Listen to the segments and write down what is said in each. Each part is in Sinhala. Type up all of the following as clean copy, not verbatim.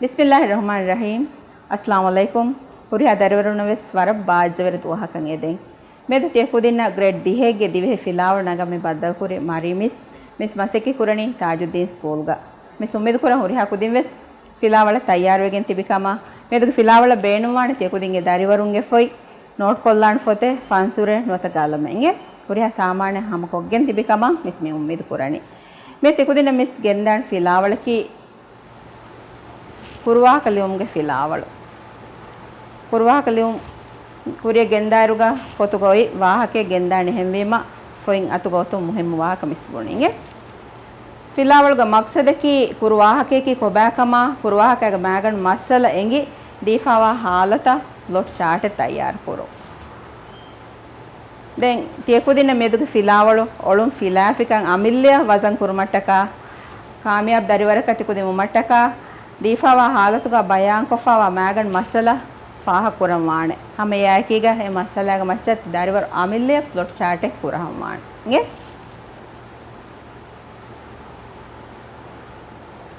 बिस्मिल्लाहिर्रहमानिर्रहीम अस्सलाम वालेकुम ಹುರಿಯ ದರವರುನವೆ ಸ್ವರ ಬಾಜವರ ತುಹಕಂ ಎದೆಂ ಮೇದು ತಿಯ ಕುದಿನ ಗ್ರೇಡ್ ದಿಹೆಗೆ ದಿವೆ ಫಿಲಾವ ನಗ ಮೆ ಬದ್ದ ಕುರಿ ಮಾರಿಮಿಸ್ ಮಿಸ್ ಮಸೆಕಿ ಕುರಣಿ ತಾಜುದ್ದೀನ್ ಸ್ಕೂಲ್ಗ ಮಿಸ್ ಉಮ್ಮೆದು ಕುರ ಹುರಿಯ ಕುದಿನ್ ವೆಸ್ ಫಿಲಾವಳ ತಯಾರ್ ವೆಗೆನ್ ತಿಬಿಕಮ ಮೇದು ಫಿಲಾವಳ ಬೇನುವಾಣ ತಿಯ ಕುದಿಂಗೆ ದರಿವರುಂಗೆ ಫೊಯ್ ನೋಟ್ ಕೊಲ್ಲಾನ್ ಫೊತೆ ಫಾನ್ಸುರೆ ನೋತ ಗಾಲಮೆಂಗೆ ಹುರಿಯ ಸಾಮಾನ್ಯ ಹಮಕೊಗ್ಗೆನ್ ತಿಬಿಕಮ ಮಿಸ್ ಮೆ ಉಮ್ಮೆದು ಕುರಣಿ ಮೆ ತಿಯ ಕುದಿನ ಮಿಸ್ ಗೆಂದಾನ್ ಫಿಲಾವಳಕಿ ಕುರ್ವಾ ಕಲಿಯುಮ್ಗೆ ಫಿಲಾವಳು ಕುರ್ವಾ ಕಲಿಯುಂ ಕುರಿಯ ಗೆಂದಾರುಗ ಫೊತುಗೋಯಿ ವಾಹಕೆ ಗೆಂದಾಣಿ ಹೆಂವೀಮ ಫೊಯಿಂ ಅತುಗೋತು ಮುಹಿಮ್ ವಾಹಕ ಮಿಸ್ಬುಣಿಂಗೆ ಫಿಲಾವಳುಗ ಮಕ್ಸದಕಿ ಕುರ್ವಾಹಕೆಕಿ ಕೊಬ್ಯಾಕಮ ಕುರ್ವಾಹಕೆಗ ಮ್ಯಾಗಣ್ ಮಸ್ಸಲ ಎಂಗಿ ದೀಫಾವಾ ಹಾಲತ ಲೊಟ್ ಚಾಟೆ ತಯ್ಯಾರ್ ಕುರು ದೆನ್ ತಿಯಕುದಿನ ಮೆದುಗ ಫಿಲಾವಳು ಒಳುಂ ಫಿಲಾಫಿಕಂ ಅಮಿಲ್ಯ ವಜನ್ ಕುರುಮಟ್ಟಕ ಕಾಮಿಯಾಬ್ ದರಿವರಕ ತಿಕುದಿಮು ಮಟ್ಟಕ ದೀಫಾವಾ ಹಾಲತುಗ ಬಯಾನ್ ಕೊಫಾವಾ ಮ್ಯಾಗಣ್ ಮಸ್ಸಲ ಫಾಹ ಕುರಮಾಣೆ ಹಮೆ ಯಾಕೀಗ ಹೆ ಮಸಾಲಾಗ ಮಚ್ಚತ್ ದಾರಿವರ್ ಆಮಿಲ್ಲೆ ಪ್ಲೊಟ್ ಚಾಟೆ ಕುರಹಮಾಣೆ ಹಿಂಗೆ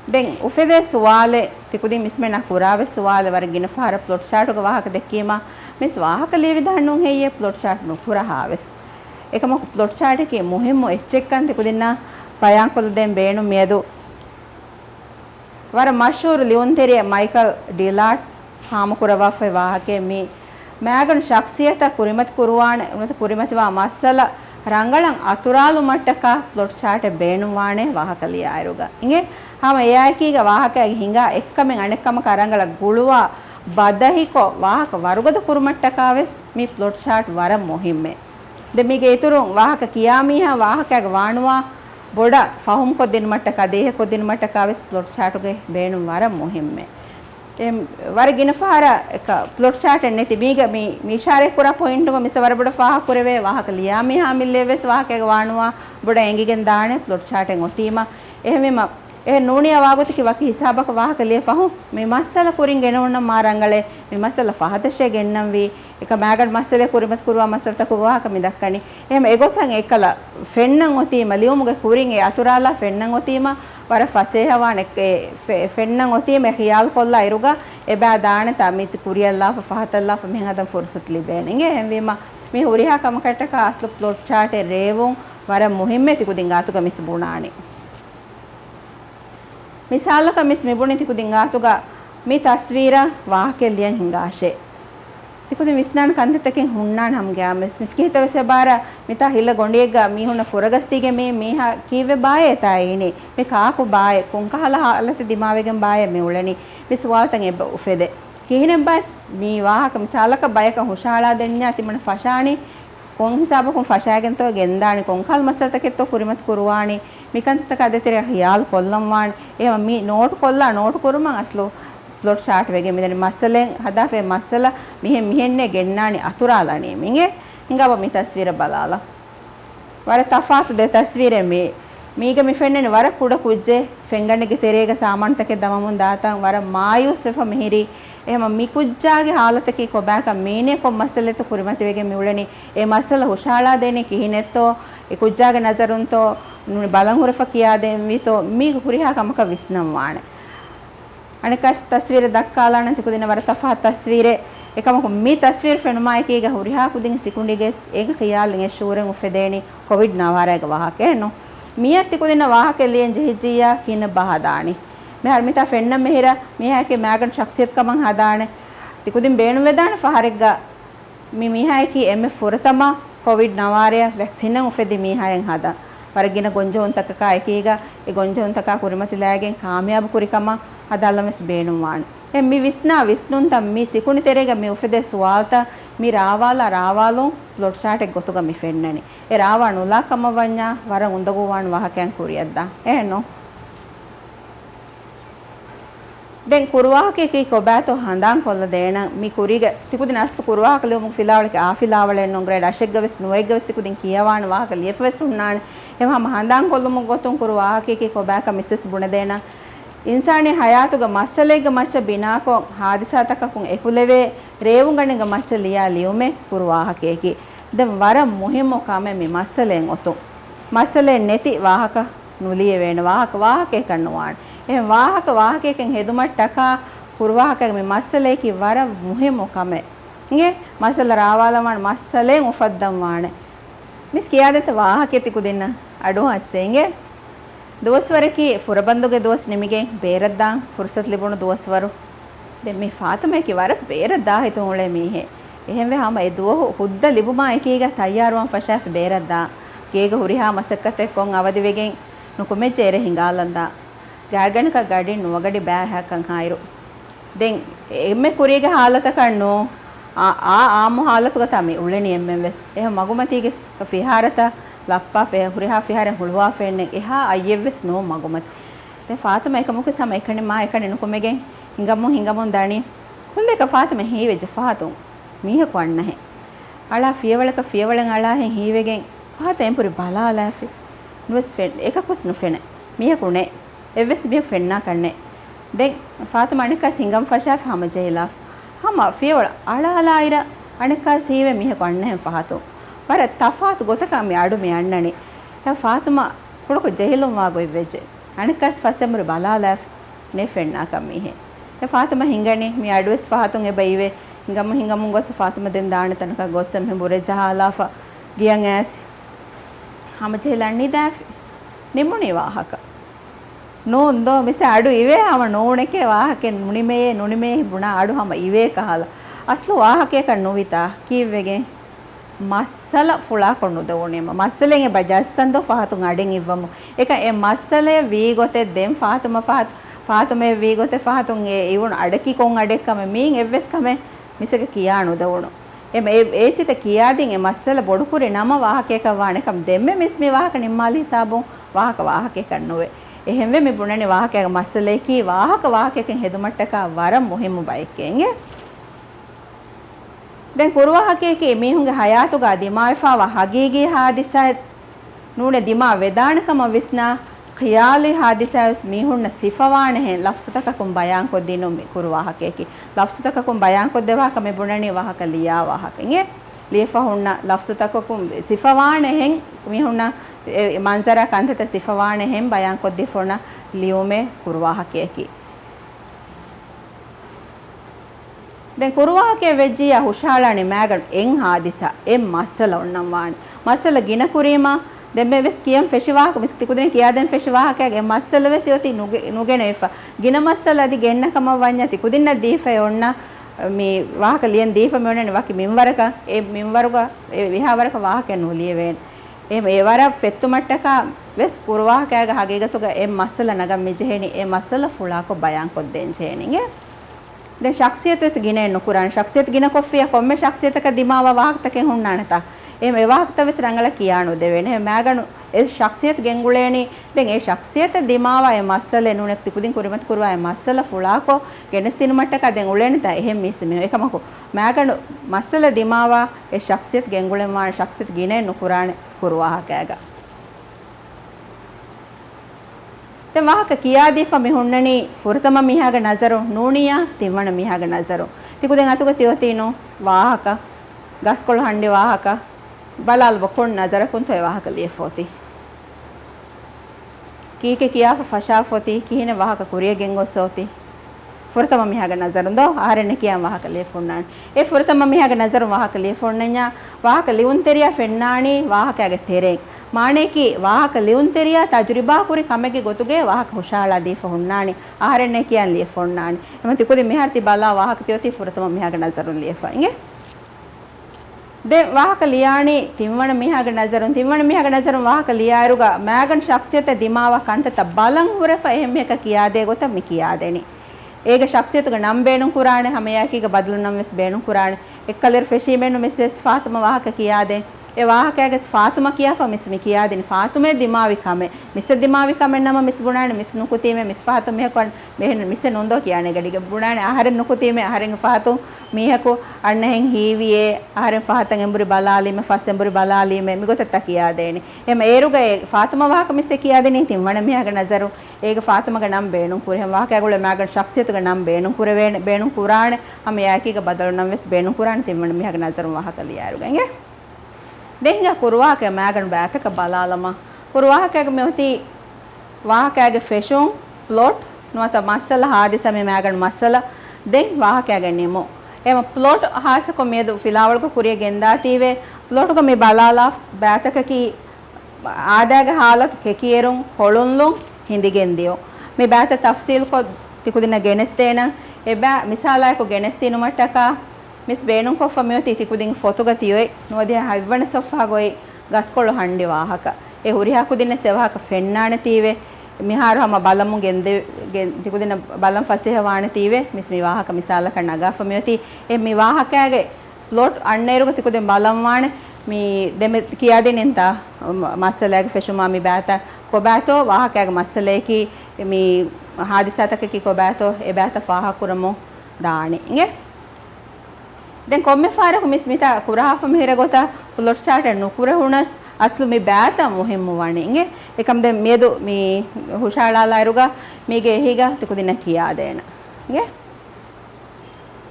ದೆನ್ ಉಫೆದೆ ಸುವಾಲೆ ತಿಕುದಿ ಮಿಸ್ಮೆ ನಾ ಕುರಾವೆ ಸುವಾಲೆ ವರಗಿನ ಫಾರ ಪ್ಲೊಟ್ ಚಾಟುಗ ವಾಹಕ ದೆಕ್ಕೀಮ ಮಿಸ್ ವಾಹಕ ಲೇವಿದಾಣ್ಣು ಹೇಯೆ ಪ್ಲೊಟ್ ಚಾಟ್ ನು ಕುರಹಾವೆಸ್ ಏಕಮ ಪ್ಲೊಟ್ ಚಾಟೆಗೆ ಮುಹಿಮ್ಮು ಎಚ್ಚೆಕ್ಕನ್ ತಿಕುದಿನ ಬಯಾನ್ ಕೊಲ್ಲದೆನ್ ಬೇಣು ಮೇದು ವರ ಮಶೂರ್ ಲಿಯೊಂತೆರಿಯ ಮೈಕಲ್ ಡಿಲಾಟ್ ಹಾಮಕುರವಾ ಫೆ ವಾಹಕೆ ಮಿ ಮ್ಯಾಗನ್ ಶಖ್ಸಿಯತ ಕುರಿಮತ್ ಕುರುವಾಣೆ ಉನತ ಕುರಿಮತಿವಾ ಮಸ್ಸಲ ರಂಗಳಂ ಅತುರಾಲು ಮಟ್ಟಕ ಪ್ಲೊಟ್ ಚಾಟೆ ಬೇಣುವಾಣೆ ವಾಹಕಲಿ ಆಯರುಗ ಹಿಂಗೆ ಹಾಮ ಯಾಕೀಗ ವಾಹಕ ಹಿಂಗ ಎಕ್ಕಮೆಂ ಅಣೆಕ್ಕಮ ಕರಂಗಳ ಗುಳುವ ಬದಹಿಕೊ ವಾಹಕ ವರುಗದ ಕುರುಮಟ್ಟಕಾವೆಸ್ ಮಿ ಪ್ಲೊಟ್ ಚಾಟ್ ವರ ಮೊಹಿಮ್ಮೆ ದೆಮಿಗೆ ಇತುರು ವಾಹಕ ಕಿಯಾಮಿಹ ವಾಹಕಗ ವಾಣುವಾ ಬೊಡ ಫಹುಂ ಕೊದ್ದಿನ ಮಟ್ಟಕ ದೇಹ ಕೊದ್ದಿನ ಮಟ್ಟಕಾವೆಸ್ ಪ್ಲೊಟ್ ಚಾಟುಗೆ ಬೇಣು ವರ ಮೊಹಿಮ್ಮೆ ವರಗಿನ ಫಾರ එක ප්ලොට් ಚಾಟ್ ನೆತಿ ಬೀಗ ಮೀ ಇಶಾರೆ ಕುರ ಪಾಯಿಂಟ್ ಗ ಮಿಸ ವರಬಡ ಫಾಹ ಕುರವೆ ವಾಹಕ ಲಿಯಾಮಿ ಹಾಮಿಲ್ಲೆ ವೆಸ್ ವಾಹಕಗ ವಾಣುವಾ ಬೊಡ ಎಂಗಿಗೆನ್ ದಾಣೆ ප්ලොට් ಚಾಟ್ ಎನ್ ಒತೀಮ ಎಹಮೆಮ ಎ ನೂಣಿಯ ವಾಗುತಿಕಿ ವಕಿ ಹಿಸಾಬಕ ವಾಹಕ ಲಿಯ ಫಹು ಮಿ ಮಸ್ಸಲ ಕುರಿಂ ಗೆನವಣ್ಣ ಮಾರಂಗಳೆ ಮಿ ಮಸ್ಸಲ ಫಹದಶೆ ಗೆನ್ನಂ ವಿ එක මෑගඩ් මස්සලේ කුරිමත් කුරුවා මස්සලත කුවාහක මිදක්කනි එහෙම එගොතන් එකල ෆෙන්නන් ඔතීම ලියුමුගේ කුරින් ඒ අතුරාලා ෆෙන්නන් ඔතීම වර ෆසේහවාන ෆෙන්නන් ඔතීම ඛියාල් කොල්ලා ඉරුගා එබෑ දාන තමිත කුරියල්ලා ෆහතල්ලා මෙහෙන් හදන් ෆොර්සත් ලිබේණගේ එම්වීම මේ හුරිහා කමකටක අස්ල ප්ලොට් ಚಾಟೆ රේවුන් වර මුහිම්මේ තිකුදින් ආතුක මිස් බුණානි මිසාලක මිස් මිබුණි තිකුදින් ආතුක මේ තස්වීර වාහකෙ ලියන් හිඟාෂේ තිකුද විස්නාන කන්දතකින් හුන්නාන හම් ගෑම මිස්කීත වෙසබාර මිතා හිල්ල ගොණ්ඩියෙක් ගා මීහුන ෆොරගස්තිගේ මේ මේහා කීවේ බායේ තායිනේ මේ කාකු බායේ කොන්කහලා හලත දිමාවෙගෙන් බායේ මේ උලනි මේ සුවාල්තන් එබ්බ උෆෙදේ කිහිනෙන් බා මේ වාහක මිසාලක බයක හුෂාලා දෙන්නා තිමන ෆෂානි කොන් හිසාබ කොන් ෆෂාගෙන් තෝ ගෙන්දානි කොන්කල් මසල්තකෙත් තෝ කුරිමත් කුරුවානි මිකන්තක අදතර හියාල් කොල්ලම් වාන් එහෙම මේ නෝට් කොල්ලා නෝට් කුරුමන් අස්ලෝ ප්ලොට් ಚಾಟ್ ವೆಗೆ ಮಿದನಿ ಮಸ್ಸಲೆನ್ ಹದಾಫೆ ಮಸ್ಸಲ ಮಿಹೆನ್ನೆ ಗೆನ್ನಾನಿ ಅತುರಾಲನಿ ಮಿಂಗೆ ಹಿಂಗವ ಮಿ ತಸ್ವೀರ ಬಲಾಲ ವರ ತಫಾತು ದೆ ತಸ್ವೀರೆ ಮೀಗ ಮಿ ಫೆನ್ನೆನಿ ವರ ಕುಡ ಕುಜ್ಜೆ ಫೆಂಗಣ್ಣಿಗೆ ತೆರೆಗ ಸಾಮಾನ್ತಕ್ಕೆ ದಮಮುನ್ ದಾತಂ ವರ ಮಾಯು ಸಿಫ ಮಿಹಿರಿ එහෙම මි කුජ්ජාගේ ಹಾಲತකි කොබෑක මේනේ කො මස්සලෙත කුරිමති වෙගේ මිউලනි ඒ මස්සල හුෂාලා දෙනේ කිහිනෙත්තෝ ඒ කුජ්ජාගේ නසරුන්තෝ බලන් හුරෆ කියා දෙන් විතෝ මි කුරිහා කමක විස්නම් වානේ අනිකස් තස්වීර දක්කාලාන තිකුදින වර තෆා තස්වීරේ එකම මේ තස්වීර ෆෙනුමායිකීග හුරිහා කුදින් සිකුණ්ඩිගේ ඒක කියාලින් ඒ ෂූරෙන් උෆෙදේනි කොවිඩ් නවාරයක වාහකේනෝ මියත් තිකුදින වාහකේ ලියන් ජෙහිජියා කින බහදානි මේ හර්මිතා ෆෙන්න මෙහෙර මෙහාගේ මෑගන් ශක්සියත් කමන් හදානේ තිකුදින් බේණු වෙදාන ෆහරෙක්ග මේ මෙහාකී එමෙ ෆොරතම කොවිඩ් නවාරය වැක්සින් උෆෙදි මෙහායෙන් හදා වරගින ගොන්ජොන් තකක එකීග ඒ ගොන්ජොන් තක කුරිමතිලාගෙන් කාමියාබ කුරිකම ಅದಲ್ಲಮೆಸ್ ಬೇಣುವಾಣ ಮಿ ವಿಷ್ಣುನ್ ತಮ್ ಮಿ ಸಿಕುಣಿ ತೆರೆಗ ಮಿ ಉಫೆದೆ ಸುವಾಲ್ತ ಮಿ ರಾವಾಲು ಪ್ಲೊಟ್ ಚಾಟೆ ಗೊತ್ತುಗ ಮಿ ಫೆಣ್ಣನಿ ಎ ರಾವಾಣು ಉಲಾ ಕಮ್ಮವಣ್ಣ ವರ ಉಂದಗುವಾಣ್ ವಾಹಕ್ಯಾನ್ ಕುರಿಯದ್ದ ಏನು ದೆನ್ ಕುರುವಾಹಕೆ ಕೊಬ್ಯಾತೋ ಹಂದಾನ್ ಕೊಲ್ಲ ದೇಣ ಮಿ ಕುರಿಗೆ ತಿಕುದಿನ ಅಸ್ತು ಕುರುವಾಹಕಲೆ ಮು ಫಿಲಾವಳಿಕೆ ಆ ಫಿಲಾವಳೆ ನೊ ಗ್ರೇಡ್ ಅಶೆಗ್ಗವೆಸ್ ನುವೆಗ್ಗವೆಸ್ ತಿಕುದಿನ್ ಕಿಯವಾಣ ವಾಹಕ ಲಿಯಫವೆಸ್ ಉಣ್ಣಾಣ ಎಮ ಹಂದಾನ್ ಕೊಲ್ಲ ಮು ಗೊತ್ತುಂ ಕುರುವಾಹಕೆ ಕೊಬ್ಯಾಕ ಮಿಸ್ಸೆಸ್ ಬುಣ ದೇಣ ඉන්සානේ හයාතුග මස්සලෙග මච්ච බිනාකොන් හාදිසාතකකුන් එකුලෙවේ රේවුංගණෙග මච්ච ලියා ලියුමේ කුරුවාහකේකි දැන් වර මුහිම්මෝ කම මේ මස්සලෙන් ඔතු මස්සලෙන් නැති වාහක නුලිය වෙන වාහකේ කන්නුවාන් එහෙන් වාහකයෙන් හෙදුමට්ටක කුරුවාහකගේ මේ මස්සලේකි වර මුහිමු කමෙ nge masala raawalaman masalen ufaddam waane mis kiyadeta waahaketi kudinna adu achenge doswareki furabanduge dos nimige beeradda fursat libunu doswaru den me faatuma ki war beeradda hitun ule mihe එහෙම වෙහම ඒ දුව හුද්ද ලිබුමා එකීග තයාරුවන් ෆෂාෆ් බේරද්දා කේග හුරිහා මසක්කත කොන් අවදි වෙගෙන් නුකුමෙ චේර හිඟාලන්දා ගාගණක ගඩින් නුවගඩි බෑහකන් හායිරු දෙන් එම්මෙ කුරියග හාලත කන්නෝ ආමු හාලතුක තමයි උලෙනි එම්මෙන් වෙස් එහෙම මගුමතිගේ ෆිහාරත ලප්පා ෆේ හුරිහා ෆිහාරෙන් හුළුවා ෆෙන්නේ එහා අයෙව්වෙස් නෝ මගුමති දැන් ෆාතිමා එකමුක සම එකනේ මා එකනේ නුකුමෙගෙන් හිඟමුන් දානි හුල්ලේක ෆාතිමා හීවෙජ ෆාතුන් මීහ කොන්නහ අලා ෆියවලෙන් අලා හෙන් හීවෙගෙන් ෆාතෙන් පුරි බලාලාෆි නුස් ෆෙන් එකකුස් නුෆෙන මීහ කුනේ එවස් බිය ෆෙන්නා කන්නේ දැන් ෆාතිමා අනික සිංගම් ෆෂාෆ් හම ජෙහිලා හම ෆියවල අලා ඉර අනික සීවෙ මීහ කොන්නහ ෆාතෝ වර තෆාත් ගොතක මේ අඩු මේ යන්නනේ යා ෆාතිමා කොඩක ජෙහිලුම් වාගොයි වෙජ් අනිකස් ෆසෙමුරි බලාලාෆි නේ ෆෙන්නා කමීහ දැන් ෆාතිමා හිඟනේ මේ අඩුස් ෆාතුන් එබයිවේ hingamun gosa Fatima den daana tanaka gosa me bure jahalafa giyan as hama jelanni dafi nimuni wahaka nondo mise adu ive hama nooneke wahake nunime buna adu hama ive kahala aslu wahake kan novita kivege masala fula konnu dawonema masalenge bajassando fahatun aden ivvamu eka e masale vi gote den Fatima vi gote fahatun e ivun adaki kon adekkame min evves kame misaka kiyanu dawunu em e chita kiyadin e masala bodupuri nama wahake kawane kam demme mismi wahaka nimmali hisabun wahake kannuwe ehemwe me bunani wahake masale ki wahake ken hedumattaka waram muhimu baikenge den kurwahake ki mihunge hayatu ga dimaifa wa hagigi hadisa nune dima vedanakama visna khiyali hadisa mihunna sifawane hen lafsutakakum bayan ko dinu kurwahake ki lafsutakakum bayan ko dewa kame bunani wahaka liya wahaka nge lifa hunna lafsutakakum sifawane hen mihunna manzara kantata sifawane hen bayan ko difona liume kurwahake ki den kurwahake vejjiya hushalani magan en hadisa em masala onnam wan masala gina kurima demme ves kiyam feshiwa ko miski kudene kiyaden feshiwa kage masala ves yoti nugene efa gina masala adi genna kama wanyati kudinna difa onna mi wahaka liyen difa me onna waki minwaraka e minwaruga e vihawaraka wahaka nuliye wen e wara fettumattaka ves kurwa kage hagegatuga e masala nagam mejeheni e masala fula ko bayan ko denjeni den shakhsiyat ves gine nukuran shakhsiyat gina koffiya komme shakhsiyat ka dimawa wahakta ke hunnanata එහෙම එවාක්ත වෙස් රංගල කියානු දෙවෙන එහෙම මෑගණු ඒ ශක්සියත් ගෙන්ගුලේනි දැන් ඒ ශක්සියත දිමාවා ඒ මස්සල නුනෙක් තිකුදින් කුරිමත් කුරවා ඒ මස්සල ෆුලාකෝ ගෙනස් තිනු මට්ටක දැන් උලේනි තා එහෙම මිස් මේ එකමකෝ මෑගණු මස්සල දිමාවා ඒ ශක්සියත් ගෙන්ගුලෙන් වාන ශක්සියත් ගිනේ නුකුරාන කුරවා කෑග දැන් වාහක කියා දීෆා මිහුන්නනි ෆුරතම මිහාගේ නසරු නූනියා තිවණ මිහාගේ නසරු තිකුදෙන් අතුක තියෝතිනෝ වාහක ගස්කොළ හණ්ඩේ වාහක balal bokon nazara kun toy wahaka liefoti kike kiya fasha foti kihine wahaka kuriye gengosoti furtama mihaga nazarundo arenne kiya wahaka liefonnani e furtama mihaga nazaru wahaka liefonnanya wahaka liunteriya fennani wahaka ge terek maane ki wahaka liunteriya tajriba kuri kamege gotuge wahaka hushala difa hunnani arenne kiya liefonnani emati kudi miharti bala wahaka tioti furtama mihaga nazaru liefa inge de wahaka liyani timwana mihaga nazarun wahaka liyaruga magan shakhsiyata dimawa kantata balan hurafa ehmeka kiyade gota mi kiyadeni ega shakhsiyatuga nam beenun kurane hameyakiga badlu nam mes beenun kurane ekkaler feshi menu mes Fatima wahaka kiyade e wahakage Fatima kiyafa mes mi kiyadeni Fatume dimawi kame mis dimawi kame nama mis bunane mis nukutime mis Fatima mehkon mehen mis nondo kiyane gadiga bunane aharen nukutime aharen Fatum mihako anhen hiwiye aharen Fahatan emburi balalime fas emburi balalime migotata kiyadeni em eruga Fatima wahaka mis kiyadeni timwana mihaga nazaru ega Fatima ga nam beenun kure hem wahaka gole magan shakhsiyatuga nam beenun kure beenun kurane ham yakiga badalu nam wes beenun kurane timwana mihaga nazaru wahaka liyaruga nge denga kurwaka magan baataka balalama kurwaka ge mehti wahaka ge fashion plot nuata masala hadisa me magan masala den wahaka gannimo ema plot hasa ko medu filawal ko kuriya genda tive plot ko me balala bataka ki aadaga halat kekierun holunlun hindigendiyo me bata tafsil ko tikudina genestena eba misala ko genestinu mataka mis beenun ko famiyoti tikudin foto gatiyoy nodiya havwana sofa goi gaskolo handi wahaka e huriha kudina sevahaka fennana tive miharu hama balamu gende tikudina balam faseha wana tive mis mi wahaka misala ka naga famiyoti e mi wahakage plot anneruga tikudin balam wana mi deme kiyadin enta masalage feshuma mi bata ko bato wahakage masaleki mi hadisataka ki ko bato e bata faha kuramo daani inge den komme fara ko mismita kuraha famihira gota plot chart nu kurahunas aslu mi bata muhimmu wani inge ekam den medu mi hushalala iruga mige ehiga tikudina kiya dena inge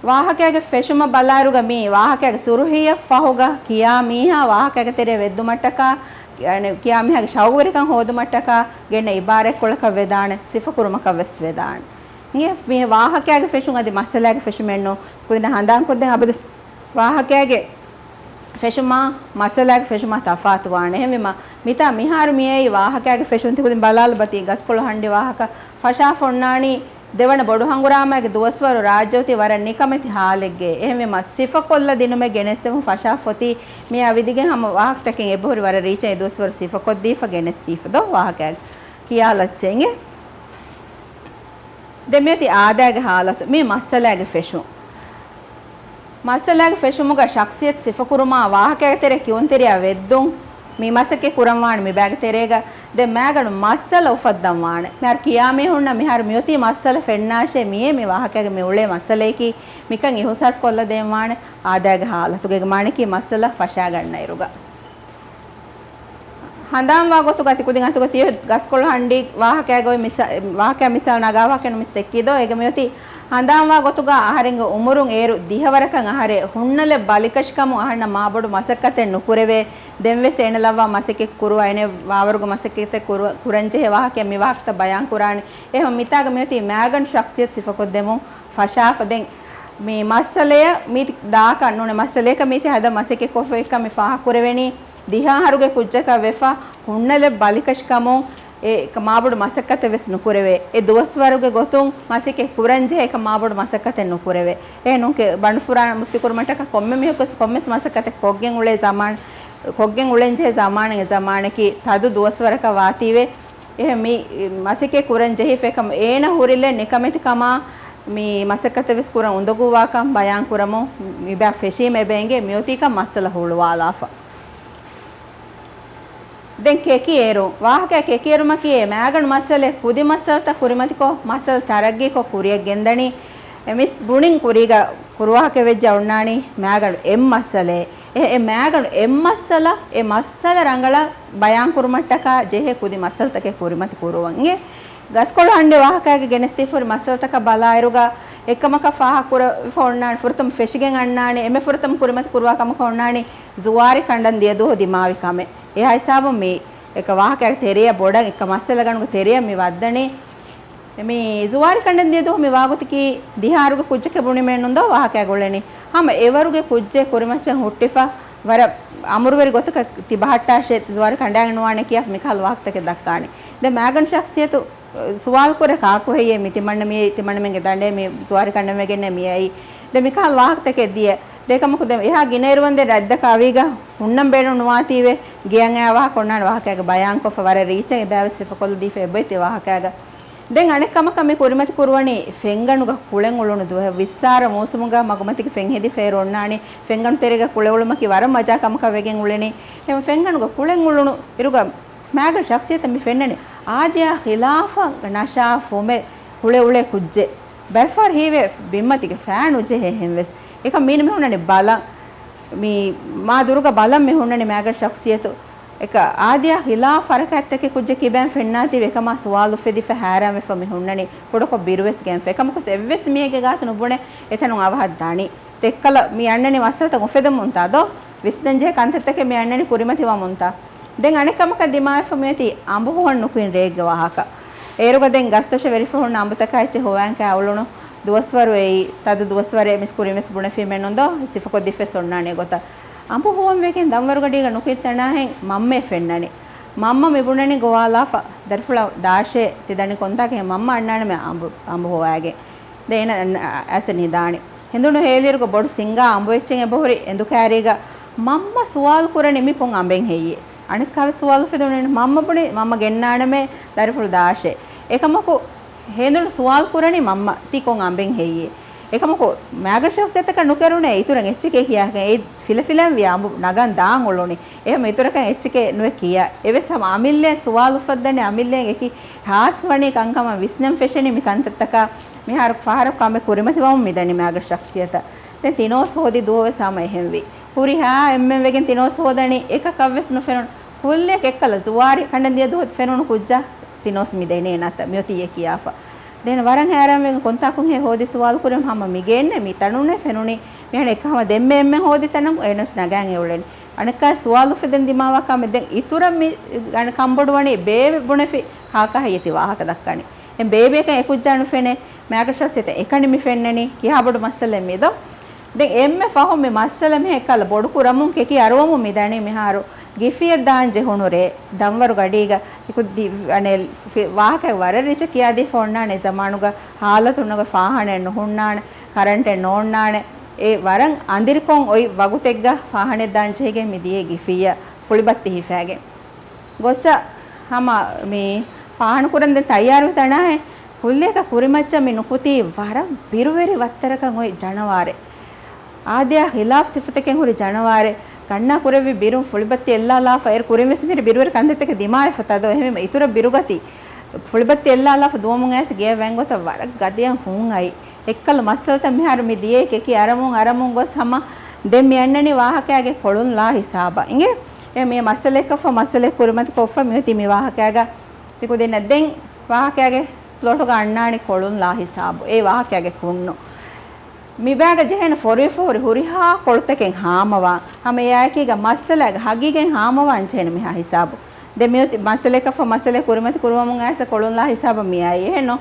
ವಾಹಕಗೆ ಫೆಶುಮ ಬಲಾರುಗ ಮೀ ವಾಹಕಗೆ ಸುರುಹಿಯ ಫಹುಗ ಕಿಯಾ ಮೀಹಾ ವಾಹಕಗೆ ತೆರೆ ವೆದ್ದು ಮಟ್ಟಕ ಕಿಯಾ ಮೀಹಾಗೆ ಶೌವರಿಕಂ ಹೋದು ಮಟ್ಟಕ ಗೆನೆ ಇಬಾರೆ ಕೊಳಕ ವೆದಾಣ ಸಿಫ ಕುರುಮಕ ವೆಸ್ ವೆದಾಣ ನಿಯೆ ಮೀ ವಾಹಕಗೆ ಫೆಶುಂ ಅದಿ ಮಸಲಾಗೆ ಫೆಶುಮೆನ್ನು ಕುದಿನ ಹಂದಾಂ ಕೊದ್ದೆಂ ಅಬದ ವಾಹಕಗೆ ಫೆಶುಮ ಮಸಲಾಗೆ ಫೆಶುಮ ತಫಾತ್ ವಾಣೆ ಹೆಮಿಮ ಮಿತಾ ಮಿಹಾರು ಮಿಯೈ ವಾಹಕಗೆ ಫೆಶುಂ ತಿಕುದಿನ ಬಲಾಲ್ ಬತಿ ಗಸ್ಕೊಳ ಹಂಡಿ ವಾಹಕ ಫಶಾ ಫೊಣ್ಣಾಣಿ දෙවන බොඩු හංගුරාමගේ දුවස්වරු රාජ්‍යවති වර නිකමති හාලෙග්ගේ එහෙම සිෆ කොල්ල දිනුමේ ගෙනස්තෙමු ෆෂා ෆොති මේ අවිදිගෙන් හම වාහකතකින් එබොහරි වර රීචේ දුවස්වරු සිෆ කොත් දීෆ ගෙනස්තීෆ දෝ වාහකයන් කියාලච්චෙන්ගේ දෙමියති ආදාගේ හාලත මේ මස්සලාගේ ෆෙෂුමුගා ශක්සියත් සිෆ කුරුමා වාහකයක තෙරේ කියොන් තෙරියා වෙද්දුන් මේ මසකේ කුරම්වාණ මේ bag තෙරේගා de maganu masala ufaddam waane mer kiyame hunna mihar miyoti masala fennashe miye me wahakage me ule masaleki mikan ihusas kolla dem waane aadaga halatuge maane ki masala fasha ganna iruga handam wa gotu gati kudin atuga tiyo gaskol handi wahakage oy wahakage misal nagawa kenu mistekkido ege miyoti handam wa gotuga aharenga umurun eru dihawarakan ahare hunnale balikashkamu ahanna maabodu masakkaten nukureve denve senalawa masake kuru aine wawaruga masakete kuranje he wahake mi wahakta bayan kurani ehma mitaga miyoti magan shakhsiyat sifakod demu fashaf den me masaleya mi da kannune masaleka miti hada masake kofeka mi faha kureveni diha haruge kujjaka vefa hunnale balikashkamu e kamabodu masakkate ves nukureve e duwaswaruge gotun masike kuranje e kamabodu masakkate nukureve e nunke banfurana mutti kurmataka komme mihokos kommes masakkate koggen ule zaman koggen ulenje zamane ki tadu duwaswaraka wative e mi masike kuranje hi fekam ena hurile nikameti kama mi masakkate ves kuran undogu wakam bayan kuramo mi ba feshi me benge miotika masala hulwalafa den kekiyeru wahaka kekiyeru makiye maganu masale kudi masalta kurimatiko masal taraggi ko kuriya gendani emis bunin kuriga kurwahake vejja unnani maganu em masale e maganu em masala e masala rangala bayan kurumattaka jehe kudi masaltake kurimati kuruwange gaskolu hande wahakage genesti for masaltaka balairuga ekkamaka faha kura fonnani furtum feshigen annani eme furtum kurimati kurwakama konnani zuwari kandan diedu dimavi kame එයා හිසාව මේ එක වාහකයක තෙරිය බොඩ එක මස්සල ගනුක තෙරිය මේ වද්දනේ මේ ජුවාරි කණ්ඩන් දියදෝ මේ වාගොතකි දිහාරුගේ කුජ්ජක බුණි මෙන්නුන්ද වාහකය ගොල්ලනේ හැම එවරුගේ කුජ්ජේ කුරිමච්චන් හුට්ටිෆා වර අමුරුවරි ගොතක තිබහට්ටාෂේ ජුවාරි කණ්ඩාගෙන වානේ කියක් මේකල් වාහකතක දක්කානේ දැන් මෑගන් ශක්සියතු සුවාල් කර කාකු හේයේ මිතිමන්න මෙගේ දණ්ඩේ මේ ජුවාරි කණ්ඩන් මෙගෙන්නේ මියයි දැන් මේකල් වාහකතක දිය දෙකමකුද එහා ගිනේරුවන්දේ රද්ද කාවිග ಹುಣ್ಣಂ ಬೇಡ ನುವಾತೀವೆ ಗಿಯಂಗ ವಾಹ ಕೊಣ್ಣಾನ ವಾಹಕಾಗ ಬಯಾನ್ ಕೊಫ ವರ ರೀಚೆ ಬಾವ ಸಿಫ ಕೊಲ್ಲ ದೀಫೆ ಎಬ್ಬೈತೆ ವಾಹಕಾಗ ದೆನ್ ಅನೆ ಕಮ ಕಮೆ ಕುರಿಮತಿ ಕುರುವಣಿ ಫೆಂಗಣುಗ ಕುಳೆಂ ಉಳುಣು ದು ವಿಸ್ಸಾರ ಮೋಸುಮುಗ ಮಗಮತಿಗೆ ಫೆಂಗ್ ಹೆದಿ ಫೇರ್ ಒಣ್ಣಾಣಿ ಫೆಂಗಣು ತೆರೆಗ ಕುಳೆ ಉಳುಮಕಿ ವರ ಮಜಾ ಕಮಕ ವೆಗೆಂ ಉಳೆನಿ ಎಮ ಫೆಂಗಣುಗ ಕುಳೆಂ ಉಳುಣು ಇರುಗ ಮ್ಯಾಗ ಶಖ್ಸಿಯತ ಮಿ ಫೆನ್ನನೆ ಆದ್ಯ ಖಿಲಾಫ ನಶಾ ಫೊಮೆ ಕುಳೆ ಉಳೆ ಕುಜ್ಜೆ ಬಫರ್ ಹೀವೆ ಬಿಮ್ಮತಿಗೆ ಫ್ಯಾನ್ ಉಜೆ ಹೆಂವೆಸ್ ಏಕ ಮೀನು ಮೆ ಹುಣ್ಣನೆ ಬಲ मी मा दुर्गा बालम में हुन्नने मैगर शख्सियत एक आदिया हिला फरक ඇත්තකේ කුජ්ජ කිබෑන් ෆෙන්නාති වේකම සවාලු ෆෙදි ෆහාරා මෙ ෆමි ಹುන්නನೆ කොඩක බිරුවෙස් ගෑන් ෆේකම කොස් එව්වෙස් මියගේ ගාත නුබුනේ එතනු අවහත් දානි තෙක්කල මි අන්නනේ වස්සලත ගොෆෙද මුන්තා දෝ විස්දන්ජේ කන්තත්තකේ මි අන්නනේ කුරිමති වා මුන්තා දැන් අනෙකමක දිමාය ෆමියති අඹ හොන් නුකුින් රේග්ග වහක ඒරුග දෙන් ගස්තොෂ වෙරිෆ හොන්න අඹතකයිච හොයන් කෑවලුණු දුවස්වරු එයි තද දුවස්වරේ මිස් කුරිමස් බුණ ෆීමෙන් නොඳ සිෆකො දිෆෙස් ඔන්නානේ ගොත අඹ හොම් වේකෙන් දම්වරු ගඩියක නුකිතනාහෙන් මම්මේ ෆෙන්නනි මම්ම මෙබුණනි ගෝවාලාෆ දර්ෆුලා දාෂේ තිදනි කොන්තාගේ මම්ම අන්නානේ මේ අඹ හොයාගේ දේන ඇස නිදානි හිඳුණු හේලියරුක බොඩු සිංගා අඹ වෙච්චෙන් එබහුරි එඳු කෑරීග මම්ම සුවාල් කුරණි මි පොන් අඹෙන් හෙయ్యේ අනික කව සුවාල් ෆෙදුනේ මම්ම පුණි මම්ම ගෙන්නානමේ දර්ෆුලා දාෂේ එකමකු හේඳුණු සුවාල් කුරණි මම්ම ති කොන් අඹෙන් හෙయ్యේ එකමකු මෑගෂව් සෙතක නුකරුනේ ඊතුරන් එච්චකේ කියාගෙන ඒ ෆිලෆිලම් වියාඹ නගන් දාන් ඔලොනි එහෙම ඊතුරකන් එච්චකේ නුවේ කියා එවෙසම අමිල්ලෙන් සුවාල් උෆද්දනේ අමිල්ලෙන් එකි හාස්වණි කංකම විස්නම් ෆෙෂනි මි කන්තත්තක මිහාර ෆාර කම කුරිමති වම් මිදනි මෑගෂ ශක්තියත දැන් තිනෝස් හොදි දුවේ සම එහෙම්වි පුරි හා එම්මෙන් වෙගෙන් තිනෝස් හොදනි එක කව්වස් නුෆෙනොන් කුල්ලේ කෙක්කල ජුවාරි කණ්ඩිය දුවත් ෆෙනොන් කුජ්ජා තිනෝස් මිදෙනේ නැත මියොතිය කියාෆා දෙන වරන් හැරම් වෙන කොන්තාකුන් හේ හොදි සුවාල් කුරම් හැම මිගෙන්නේ මි තනුනේ ෆෙනුනි මිහන එකම දෙම්මෙ එම්මෙන් හොදි තනම් එනස් නගන් එවලෙන් අනක සුවාල් ෆෙදෙන් දිමාවක මෙදෙන් ඉතුරම් මි ගණ කම්බොඩ වණි බේ බුණෙෆි කාකා හයති වාහක දක්කනි එම් බේබේ එක එකුජ්ජානු ෆෙනේ මෑගෂස්සෙත එකනි මි ෆෙන්නනි කියාබොඩ මස්සලෙ මිදෝ දැන් එම්මෙ ෆහොම් මේ මස්සල මෙ එකල බොඩු කුරමුන් කෙකි අරවමු මිදණි මිහාරු ಗಿಫಿಯ ದಾಂಜೆ ಹುಣುರೆ ದಮ್ವರು ಗಡೀಗ ಕುದ್ದಿ ಅನೆ ವಾಹಕ ವರ ರಿಚ ಕಿಯಾದಿ ಫೋಣ್ಣಾಣೆ ಜಮಾನುಗ ಹಾಲತುಣ್ಣಗ ಫಾಹಣೆನ್ನು ಹುಣ್ಣಾಣೆ ಕರೆಂಟ್ ನೋಣ್ಣಾಣೆ ಏ ವರಂ ಅಂದಿರ್ಕೊಂ ಒಯ್ ವಗುತೆಗ್ಗ ಫಾಹಣೆ ದಾಂಜೆಗೆ ಮಿದಿಯೆ ಗಿಫಿಯ ಫುಳಿಬತ್ತಿ ಹಿಫಾಗೆ ಗೊಸ ಹಮ ಮಿ ಫಾಹಣ ಕುರಂದೆ ತಯಾರು ತಣಾಹೆ ಹುಲ್ಲೇಕ ಕುರಿಮಚ್ಚ ಮಿ ನುಕುತಿ ವರ ಬಿರುವೆರಿ ವತ್ತರಕಂ ಒಯ್ ಜನವಾರೆ ಆದ್ಯ ಖಿಲಾಫ್ ಸಿಫತಕೆಂ ಹುರಿ ಜನವಾರೆ ಕಣ್ಣ ಕುರೆವಿ ಬಿರು ಫುಳಿಬತ್ತಿ ಎಲ್ಲಾಲ ಫೈರ್ ಕುರಿಮೆಸ್ මිර ಬಿರುವರ ಕಂದೆತක ದಿಮಾಯ ಫತದೋ එහෙම ඉතුර ಬಿರುಗತಿ ಫುಳಿಬತ್ತಿ ಎಲ್ಲಾಲ ಫದೋಮುಂ ඇස් ගේ වැංගොත වර ගදියන් හුන් අයි එක්කල මස්සල්ත මිහාර මි දියේ කෙකි අරමුන් ගොස් හම දෙම් යන්නනි වාහකයාගේ කොළුන් ලා හිසාබ ඉංගේ මේ මස්සලෙක මස්සලෙ කුරිමත් කොෆ මිහති මි වාහකයාගේ තිකු දෙන්න දෙන් වාහකයාගේ ප්ලොට් ගන්නානි කොළුන් ලා හිසාබ ඒ වාහකයාගේ කුන්නු මිබෑග ජෙහෙන ෆොරිෆෝරි හුරිහා කොල්තකෙන් හාමවා හැම යායකීග මස්සලග හගීගෙන් හාමවා අංචෙන මිහා හිසාබ දෙමියොති මස්සලෙක මස්සලෙ කුරුමති කුරුමමුන් ඇස කොළුන්ලා හිසාබ මියයි එහෙනෝ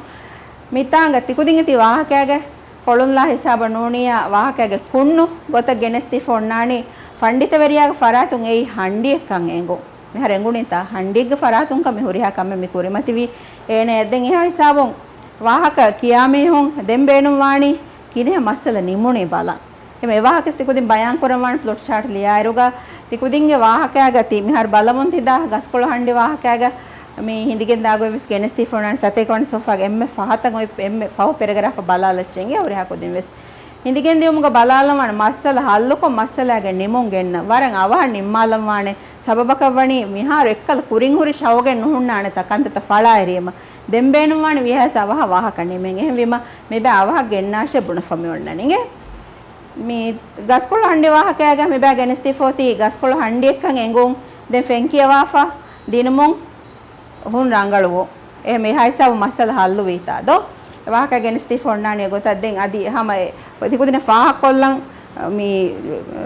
මිතාංග තිකුදින්ගති වාහකයාගේ කොළුන්ලා හිසාබ නෝනියා වාහකයාගේ කුන්නු ගොත ගෙනස්ති ෆොන්නානි ෆණ්ඩිතවරියාග ෆරාතුන් එයි හණ්ඩියක්කන් එංගෝ මෙහර එංගුනිතා හණ්ඩියග ෆරාතුන් කම හුරිහා කම මි කුරිමතිවි ඒන එද්දෙන් එහා හිසාබොන් වාහක කියාමේ හොන් දෙම්බේනුම් වාණි කිනේ මස්සල නිමුනේ බලන් එමෙ වාහකස් තිකුදින් බයන් කරවන්න ප්ලොට් ෂාට් ලියායරුගා තිකුදින්ගේ වාහකයා ගති මිහර බලමුන් තිදා ගස්කොළ හණ්ඩි වාහකයාග මේ හිඳිගෙන් දාගො විස් ගෙනස්ති ෆෝනන් සතේ කොන් සෝෆාග එම්මෙ ෆහතන් ඔය එම්මෙ ෆව පෙරග්‍රාෆ බලාලච්චෙන්ගේ ඔරහා කොදින් වෙස් හිඳිගෙන් දියුමුග බලාලම මස්සල හල්ලකො මස්සලාගේ නිමුන් ගෙන්න වරන් අවහ නිම්මාලම් වානේ සබබකවණි මිහාර එක්කල කුරින් හුරි ෂවගෙන් නුහුන්නානේ තකන්තත ෆලායරීම දෙම්බේනුම් වානේ විහස අවහ වාහක නෙමෙන් එහෙම විම මෙබ අවහ ගෙන්නාෂ බුණ ෆමි ඔන්නනිගේ මේ ගස්කොළ හණ්ඩි වාහකයාගේ මෙබ ගෙනස්ති ෆෝති ගස්කොළ හණ්ඩි එක්කන් එංගොන් දෙ ෆෙන්කිය වාෆා දිනමුන් හුන් රංගලවෝ එහෙම එහයිසව මස්සල හල්ලු වීතාදෝ වාහක ගෙනස්ති ෆොන්නානේ ගොතක් දෙන් අදි හැම තිකුදින ෆාහ කොල්ලන් මේ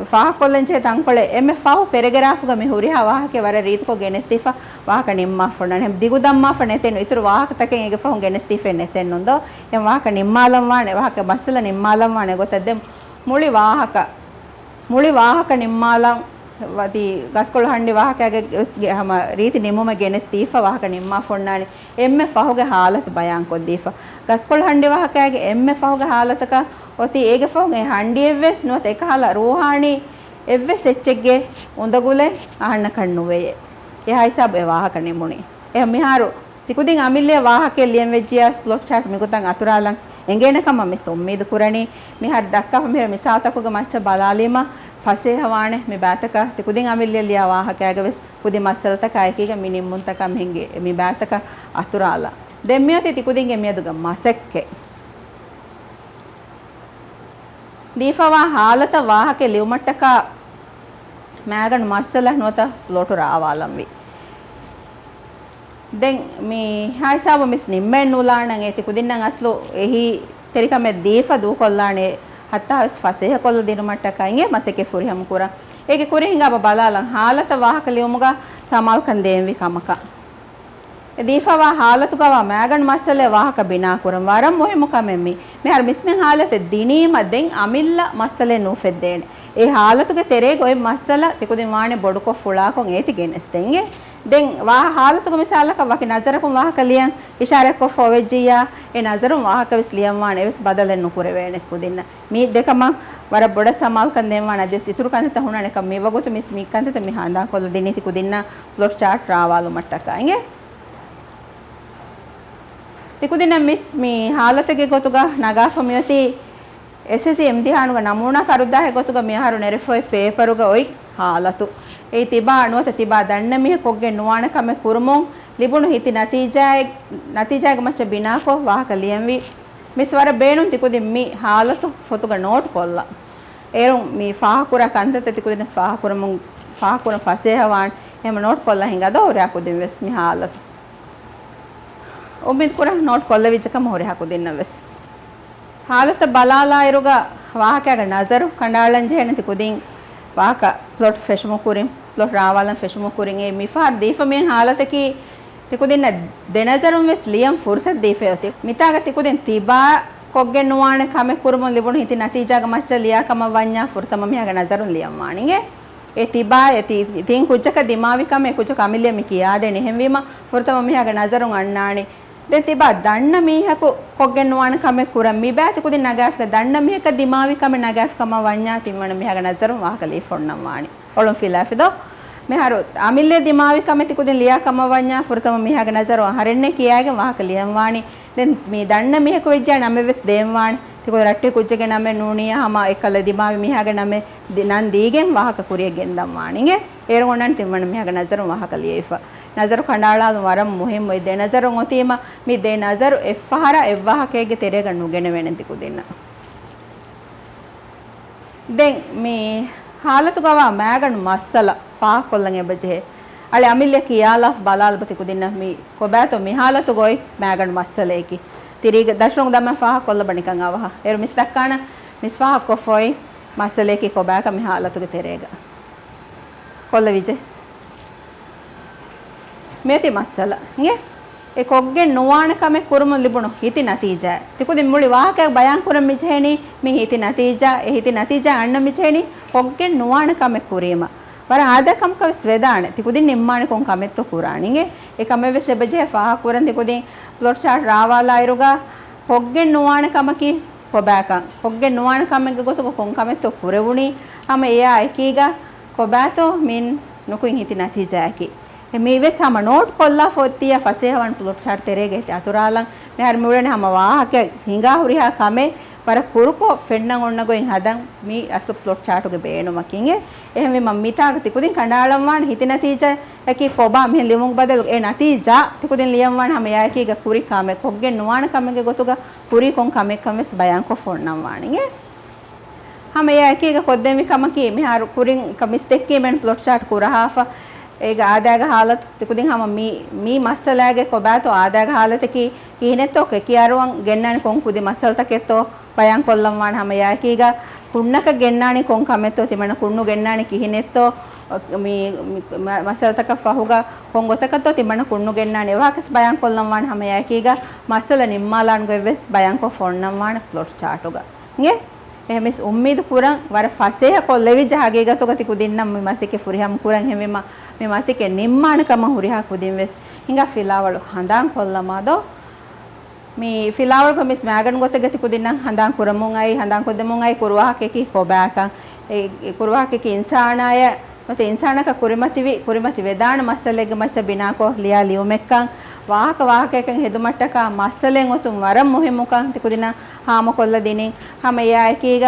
ෆාහ කොල්ලන් චේ තංකොලේ එමෙ ෆාහ පෙරග්‍රාෆුග මේ හුරිහා වාහකේ වර රීතකෝ ගෙනස්තිෆා වාහක නිම්මා ෆොන්නානේ හැම දිගුදම්මා ෆනෙතෙන් ඉතුරු වාහක තකෙන් එක ෆොන් ගෙනස්තිෆෙන් නෙතෙන් නොදෝ එම් වාහක නිම්මාලම් වානේ වාහක මස්සල නිම්මාලම් වානේ ගොතක් දෙන් මුලි වාහක නිම්මාලම් වති ගස්කොළ හණ්ඩි වාහකයාගේ හැම රීති නිමුම ගෙනස්තිෆා වාහක නිම්මා ෆොන්නානේ එම්මෙ ෆහුගේ ಹಾಲත බයන් කොද්දීෆා ගස්කොළ හණ්ඩි වාහකයාගේ එම්මෙ ෆහුගේ ಹಾಲතක ඔති ඒගේ ෆහුගේ හණ්ඩි එව්වෙස් නොත එකහල රෝහාණි එව්වෙස් එච්චෙක්ගේ උඳගුලේ ආහන්න කන්නුවේ එහා හිසබ් ඒ වාහක නිමුනේ එහම මිහාරු තිකුදින් අමිල්ලිය වාහකේ ලියම් වෙජ්ජියාස් ප්ලොට් චාට් මිකුතන් අතුරාලන් එංගේනකම මේ සොම්මේද කුරණි මිහාර දක්කා මෙහෙර මිසාතකුගේ මච්ච බලාලීම ෆසේ හවානේ මේ බාතක තිකුදින් අමිල්ලිය ලියා වාහකයාගේ වෙස් කුදි මස්සල්ත කායකීගේ මිනිම්මුන් තක මෙහෙන්ගේ මේ බාතක අතුරාලා දෙම්මියති තිකුදින්ගේ මියදුග මසෙක්කේ දීෆවා ಹಾಲත වාහකේ ලියුමට්ටක මෑගන් මස්සල නොත ලොටු රාවාලම් වි දැන් මේ හයිසාව මිස් නිම්මෙන් නුලාණන් ඒ තිකුදින්නම් අස්ලෝ එහි තෙරිකම දීෆා දූ කොල්ලානේ ಹತ್ತಾವಸ್ ಫಸೆಹ ಕೊಲ್ಲ ದಿನ ಮಟ್ಟಕಾಂಗೆ ಮಸೆಕೆ ಫುರಿ ಹಮ್ ಕುರ ಏಕೆ ಕುರಿ ಹಿಂಗ ಬಲಾಲಂ ಹಾಲತ ವಾಹಕ ಲಿಯುಮುಗ ಸಮಾಲ್ ಕಂದೇಂವಿ ಕಮಕ දීෆවා හාලතුකවා මෑගන් මස්සලේ වාහක බිනා කුරම් වරම් මොහිමු කමෙම්මි මේ හර මිස්මෙන් හාලත දිනීම දෙන් අමිල්ල මස්සලේ නූෆෙද්දේන ඒ හාලතුගේ තෙරේ ගොයි මස්සල තිකුදින් වානේ බොඩුකො ෆුලාකොන් ඒති ගෙනස් දෙන්ගේ දෙන් වා හාලතුක මිසාලක වකි නසරකුම් වාහක ලියන් ඉෂාරක් කො ෆොවෙජ්ජියා ඒ නසරුම් වාහක විස් ලියන් වානේ විස් බදලෙන් නුකුරේ වේනෙස් කුදින්න මේ දෙකම වර බොඩ සමාල් කන් දෙන් වාන අදස් ඉතුරු කන්ත තහුණානේ කම් මේ වගොත මිස් මී කන්ත මේ හාඳා කොල්ල දිනී තිකුදින්න ප්ලොට් චාට් රාවාලු මට්ටකයිගේ තිකුදින මිස් මේ ಹಾಲತೆಗೆ ಗೊತ್ತುಗ ನಗಾ ಫಮಿಯತಿ ಎಸ್ಎಸ್ಸಿ ಎಂದಿಹಾನುಗ ನಮೂನಾ ಕರುದ್ದಾ ಹೆ ಗೊತ್ತುಗ ಮಿಹಾರು ನೆರೆಫೋಯ್ ಪೇಪರುಗ ಒಯ್ ಹಾಲತು ಏ ತಿಬಾ ಅಣುವತ ತಿಬಾ ದಣ್ಣ ಮಿಹ ಕೊಗ್ಗೆ ನುವಾಣ ಕಮೆ ಕುರುಮುಂ ಲಿಬುಣು ಹಿತಿ ನತೀಜಾಗ ಮಚ್ಚ ಬಿನಾಕೋ ವಾಹಕ ಲಿಯಂವಿ ಮಿಸ್ ವರ ಬೇಣುನ್ ತಿಕುದಿ ಮಿ ಹಾಲತು ಫೊತುಗ ನೋಟ್ ಕೊಲ್ಲ ಏರು ಮಿ ಫಾಹಕುರ ಕಂತತೆ ತಿಕುದಿನ ಫಾಹಕುರಮುಂ ಫಾಹಕುರ ಫಸೇಹವಾನ್ ಎಮ ನೋಟ್ ಕೊಲ್ಲ ಹಿಂಗದ ಒರ್ಯಾಕುದಿ ವೆಸ್ ಮಿ ಹಾಲತು ಉಮ್ಮಿದ್ ಕೂಡ ನೋಟ್ ಕೊಲ್ಲ ವಿಜಕಮ ಹೊರೆ ಹಾಕುದಿನ್ನ ವೆಸ್ ಹಾಲತ ಬಲಾಲ ಇರುಗ ವಾಹಕಾಗ ನಜರು ಕಂಡಾಳಂಜೆ ಹೆಣತಿ ಕುದಿಂ ವಾಹಕ plot ಫೆಶಮು ಕುರಿಂ plot ರಾವಾಲನ್ ಫೆಶಮು ಕುರಿಂ A ಮಿಫಾರ್ ದೀಫ main ಹಾಲತಕಿ ತಿಕುದಿನ್ನ ದೆನಜರುಂ ವೆಸ್ Liam ಫುರ್ಸತ್ ದೀಫೆಯತಿ ಮಿತಾಗ ತಿಕುದಿನ್ ತಿಬಾ ಕೊಗ್ಗೆ ನುವಾಣೆ ಕಮೆ ಕುರುಮು ಲಿಬುಣು ಹಿತಿ ನತೀಜಾಗ ಮಚ್ಚ ಲಿಯಾ ಕಮ ವඤ්ඤා ಫುರ್ತಮ ಮಿಯಾಗ ನಜರುನ್ ಲಿಯಂ ವಾಣಿಗೆ ඒ තිබා යති ඉතින් කුච්චක දිමාවිකම ඒ කුච්ච කමිලිය මි කියා දෙන්නේ හැමවීම ෆුර්තම මියාගේ නසරුන් අන්නානේ දැන් තිබා දන්න මීහකු කොග්ගෙන් නුවාන කම කුරම් මි බෑති කුදින් නගාෆ්ක දන්න මීහක දිමාවිකම නගාෆ්කම වඤ්ඤා තිම්මන මියාගේ නසරුන් වාහකලී ෆොන්නම් වාණි ඔලොන් ෆිලාෆිදෝ මෙහරු අමිල්ලේ දිමාවිකම තිකුදින් ලියා කම වඤ්ඤා ෆුර්තම මියාගේ නසරුන් හරෙන්නේ කියාගේ වාහකලියම් වාණි දැන් මේ දන්න මීහකු වෙජ්ජා නම වෙස් දේම් වාණි තිකෝ රට්ටි කුච්චගේ නම නූනියා හම එකල දිමාවි මියාගේ නම දිනන් දීගෙන් වාහක කුරිය ගෙන්දම් වාණිගේ ඒරගොන්නන් තිම්මන මියාගේ නසරුන් වාහකලියේෆ නසරු කණ්ඩාලාදු වරම් මුහිම් වෙයි දෙ නසරුන් ඔතීම මේ දෙ නසරු එෆහර එවහකේගේ තෙරේග නුගෙන වෙනෙන්ති කුදින්න දැන් මේ ಹಾಲತು ಗವ ಮ್ಯಾಗಣ್ ಮಸ್ಸಲ ಫಾ ಕೊಲ್ಲಂಗೆ ಬಜೆ ಅಳೆ ಅಮಿಲ್ಯ ಕಿಯಾಲ ಬಲಾಲ್ ಬತಿ ಕುದಿನ್ನ ಮಿ ಕೊಬಾತೋ ಮಿ ಹಾಲತು ಗೋಯ್ ಮ್ಯಾಗಣ್ ಮಸ್ಸಲೇಕಿ ತಿರಿಗ ದಶರೊಂಗ್ ದಮ್ಮ ಫಾ ಕೊಲ್ಲ ಬಣಿಕಂಗ ಅವಹ ಏರು ಮಿಸ್ತಕ್ಕಾಣ ಮಿಸ್ಫಾ ಕೊಫೋಯ್ ಮಸ್ಸಲೇಕಿ ಕೊಬಾಕ ಮಿ ಹಾಲತುಗೆ ತೆರೇಗ ಕೊಲ್ಲ ವಿಜೆ ಮೇತಿ ಮಸ್ಸಲ ಹಿಂಗೆ ඒ කොග්ගේ නුවාන කමේ කුරුම ලිබුණු හිති නතිජා තිකුදි මුලි වාහකයක් බයන් කුරම් මිජේනි මේ හිති නතිජා ඒ හිති නතිජා අන්න මිජේනි කොග්ගේ නුවාන කමේ කුරීම වර ආදකම් කව ස්වේදාන තිකුදි නිම්මාන කොන් කමෙත්තු කුරාණිගේ ඒ කමේ වෙස බජේ ෆාහ කුරන් තිකුදි ප්ලොට් චාට් රාවාලා ඉරුගා කොග්ගේ නුවාන කමකි කොබාකන් කොග්ගේ නුවාන කමෙක් ගොත කොන් කමෙත්තු කුරෙවුණි හැම එයා එකීගා කොබාතෝ මින් නුකුන් හිති නතිජාකි මේවෙස් හැම නෝට් කොල්ලා ෆොත්තිය ෆසේහවන් ප්ලොට් චාට් තෙරේගේ අතුරාලන් මෙහර මුලනේ හැම වාහක හිඟා හුරිහා කමේ වර කුරුකෝ ෆෙන්නන් ඔන්න ගොයින් හදන් මේ අස්ත ප්ලොට් චාට් උගේ බේනුමකින්ගේ එහෙම මම මිතාක තිකුදින් කණ්ඩාලම් වාන හිත නතිජා එකී කොබා මෙහෙ ලිමුක් බදල් ඒ නතිජා තිකුදින් ලියම් වාන හැම යාකීගේ කුරි කමේ කොග්ගේ නුවාන කමගේ ගොතුගා කුරි කොන් කමේ කමස් බයන් කො ෆොන්නම් වානිගේ හැම යාකීගේ කොද්දෙමි කමකී මෙහර කුරින් කමිස් දෙක්කේ මෙන් ප්ලොට් චාට් කුරහාෆා ඒක ආදාග حالت තිකුදින් හැම මී මස්සලාගේ කොබාතෝ ආදාග حالتකි කීනෙතෝ කියාරුවන් ගෙන්නනි කොන් කුදි මස්සල් තකෙතෝ බයන් කොල්ලම් වාන හැම යාකීගා කුන්නක ගෙන්නානි කොන් කමෙතෝ තිමන කුන්නු ගෙන්නානි කිහිනෙතෝ මේ මස්සල් තක ෆහුගා කොන් ගොතකතෝ තිමන කුන්නු ගෙන්නානි එවාකස් බයන් කොල්ලම් වාන හැම යාකීගා මස්සල නිම්මාලාන් ගොවෙස් බයන් කො ෆොන්නම් වාන ප්ලොට් චාටුගා ගේ එහෙමස් උම්මීද කුරන් වර ෆසේහ කොල්ලෙවි ජහගේ ගතෝ ගති කුදින්නම් මේ මාසිකේ ෆුරිහම් කුරන් හැමෙම මේ මාසිකේ නිම්මානකම හුරිහා කුදින් වෙස් හිඟා ෆිලාවලු හඳාන් කොල්ලමාදෝ මේ ෆිලාවල් කොමිස් මෑගන් ගොත ගති කුදින්නම් හඳාන් කුරමුන් අයි හඳාන් කොදමුන් අයි කුරවාකේකි කොබාකන් ඒ කුරවාකේකි ඉන්සානාය මත ඉන්සානක කුරිමති වේදාන මස්සලෙග මච්ච බිනාකෝ ලියා ලියුමෙක්කන් ವಾಹಕයෙන් ಹೆದುಮಟ್ಟಕ ಮස්සಲೆන් ಒತುಂ ವರಂ ಮುಹಿಮುಕಂ ತಿಕುದಿನ ಹಾಮ ಕೊಲ್ಲ ದಿನಿಂ ಹಮ ಯಾಕೀಗ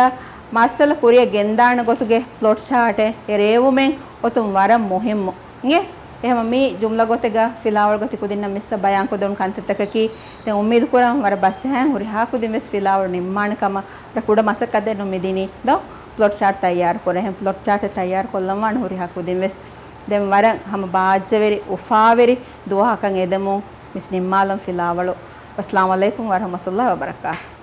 ಮස්සಲ ಕುರಿಯ ಗೆಂದಾಣ ಗೊತುಗೆ ಪ್ಲಾಟ್ ಚಾಟೆ ಎರೇವುಮೆಂ ಒತುಂ ವರಂ ಮುಹಿಮ್ಮು ಗೆ එහෙම මේ ජුම්ලා ගොතේග ෆිලාවල් ගොති කුදින්න මිස්ස බයන් කොදොන් කන්තතකකි දැන් උම්මීද් කුරන් වර බස් හැන් හුරි හා කුදින් මෙස් ෆිලාවල් නිම්මානකම රකුඩ මසක දෙනු මෙදිනි දෝ ප්ලොට් චාට් තයාර කොර එහෙම ප්ලොට් චාට් තයාර කොල්ලම් වන හුරි හා කුදින් මෙස් දැන් වර හැම බාජ්ජවෙරි උෆාවෙරි දුවහකන් එදමු මිස් නිම්මාලම් ෆිලාවලු අස්ලාමු අලයිකුම් වරහමතුල්ලාහි වබරකාතුහ්